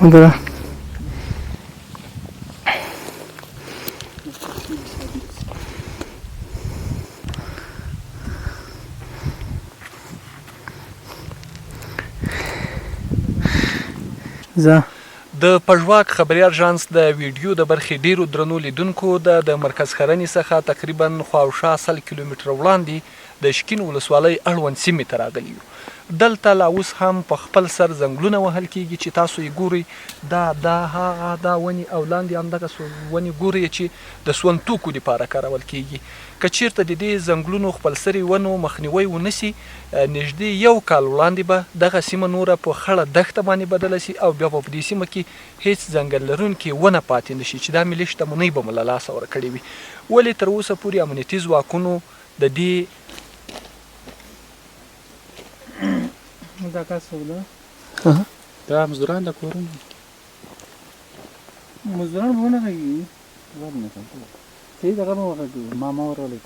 ده زه د پژواک خبري اژانس د ویډیو د برخې ډیرو درنو لیدونکو د مرکز ښرنې څخه تقریبا خواوشا 100 کیلومتره وړاندې د شکین ولسوالۍ اړوند سیمې ته راغلي یو. دلته لا اوس هم په خپل سر ځنګلونه وهل کیږي چې تاسو یې ګورئ دا ونې او لاندې همدغه ونې ګورئ چې د سون توکو دپاره کارول کیږي. که چیرته د دې ځنګلونو خپلسري ونو مخنیوی ونسي نږدې 1 کال وړاندې به دغه سیمه نوره په خړه دښته باندې بدله سي او بیا به په دې سیمه کې هیڅ ځنګل لرونکې ونه پاتې نشي چې دا ملي شتمنۍ به مو له لاسه ورکړې وي. ولې تر اوسه پورې امنیتي ځواکونو د دې دا کار څوک ده؟ دا مزدوران د کورونو مزدوران به ونه غږېږي صحیح دغه به وغږېږي ماما ورغلی